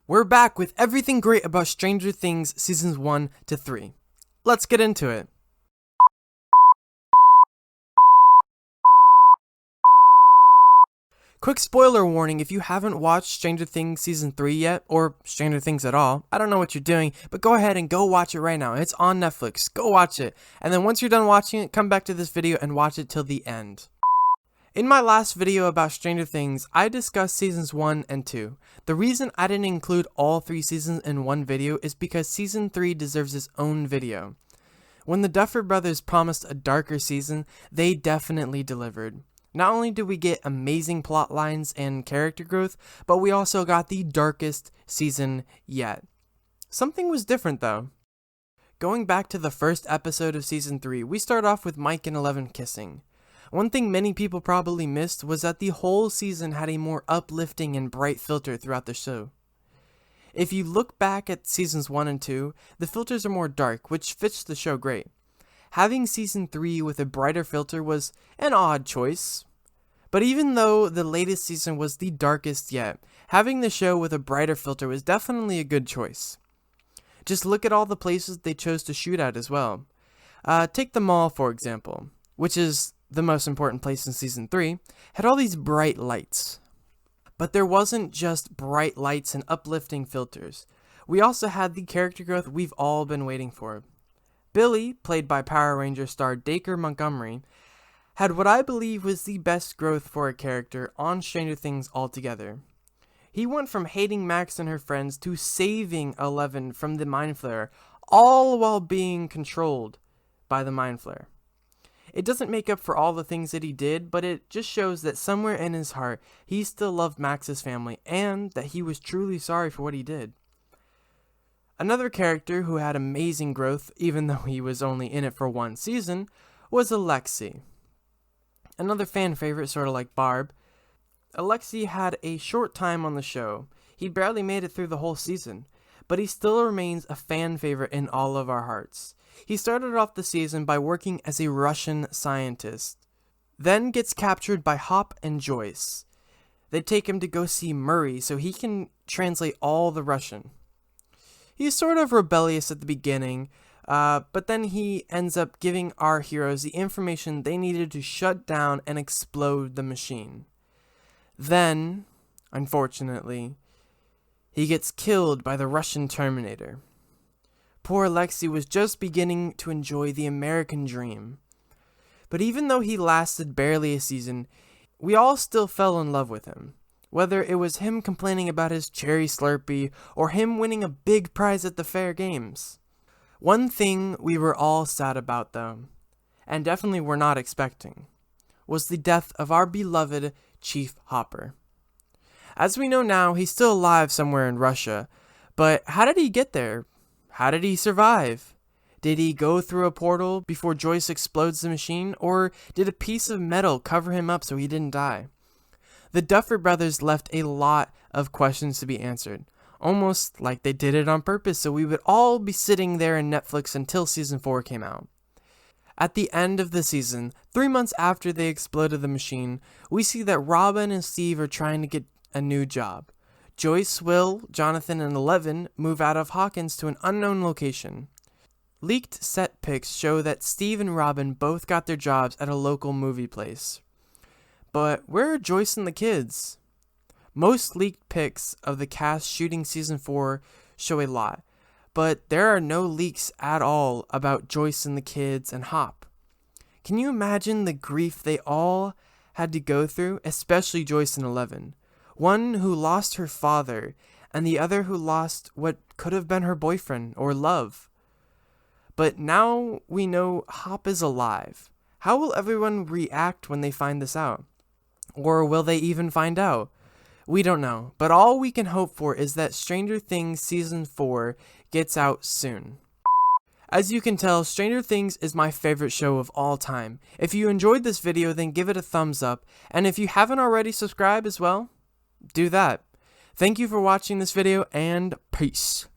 We're back with everything great about Stranger Things seasons 1 to 3. Let's get into it. Quick spoiler warning, if you haven't watched Stranger Things season 3 yet, or Stranger Things at all, I don't know what you're doing, but go ahead and go watch it right now. It's on Netflix. Go watch it. And then once you're done watching it, come back to this video and watch it till the end. In my last video about Stranger Things, I discussed seasons 1 and 2. The reason I didn't include all 3 seasons in one video is because season 3 deserves its own video. When the Duffer Brothers promised a darker season, they definitely delivered. Not only did we get amazing plot lines and character growth, but we also got the darkest season yet. Something was different though. Going back to the first episode of season 3, we start off with Mike and Eleven kissing. One thing many people probably missed was that the whole season had a more uplifting and bright filter throughout the show. If you look back at seasons 1 and 2, the filters are more dark, which fits the show great. Having season 3 with a brighter filter was an odd choice. But even though the latest season was the darkest yet, having the show with a brighter filter was definitely a good choice. Just look at all the places they chose to shoot at as well. Take the mall for example, which is the most important place in season 3, had all these bright lights. But there wasn't just bright lights and uplifting filters. We also had the character growth we've all been waiting for. Billy, played by Power Ranger star Dacre Montgomery, had what I believe was the best growth for a character on Stranger Things altogether. He went from hating Max and her friends to saving Eleven from the Mind Flayer, all while being controlled by the Mind Flayer. It doesn't make up for all the things that he did, but it just shows that somewhere in his heart, he still loved Max's family, and that he was truly sorry for what he did. Another character who had amazing growth, even though he was only in it for one season, was Lexi. Another fan favorite, sort of like Barb. Lexi had a short time on the show. He barely made it through the whole season, but he still remains a fan favorite in all of our hearts. He started off the season by working as a Russian scientist, then gets captured by Hop and Joyce. They take him to go see Murray so he can translate all the Russian. He's sort of rebellious at the beginning, but then he ends up giving our heroes the information they needed to shut down and explode the machine. Then, unfortunately, he gets killed by the Russian Terminator. Poor Lexi was just beginning to enjoy the American dream. But even though he lasted barely a season, we all still fell in love with him. Whether it was him complaining about his cherry Slurpee, or him winning a big prize at the fair games. One thing we were all sad about though, and definitely were not expecting, was the death of our beloved Chief Hopper. As we know now, he's still alive somewhere in Russia, but how did he get there? How did he survive? Did he go through a portal before Joyce explodes the machine, or did a piece of metal cover him up so he didn't die? The Duffer Brothers left a lot of questions to be answered, almost like they did it on purpose so we would all be sitting there in Netflix until season 4 came out. At the end of the season, 3 months after they exploded the machine, we see that Robin and Steve are trying to get a new job. Joyce, Will, Jonathan, and Eleven move out of Hawkins to an unknown location. Leaked set pics show that Steve and Robin both got their jobs at a local movie place. But where are Joyce and the kids? Most leaked pics of the cast shooting season 4 show a lot, but there are no leaks at all about Joyce and the kids and Hop. Can you imagine the grief they all had to go through, especially Joyce and Eleven? One who lost her father, and the other who lost what could have been her boyfriend or love. But now we know Hop is alive. How will everyone react when they find this out? Or will they even find out? We don't know, but all we can hope for is that Stranger Things Season 4 gets out soon. As you can tell, Stranger Things is my favorite show of all time. If you enjoyed this video, then give it a thumbs up, and if you haven't already subscribed as well, do that. Thank you for watching this video, and peace.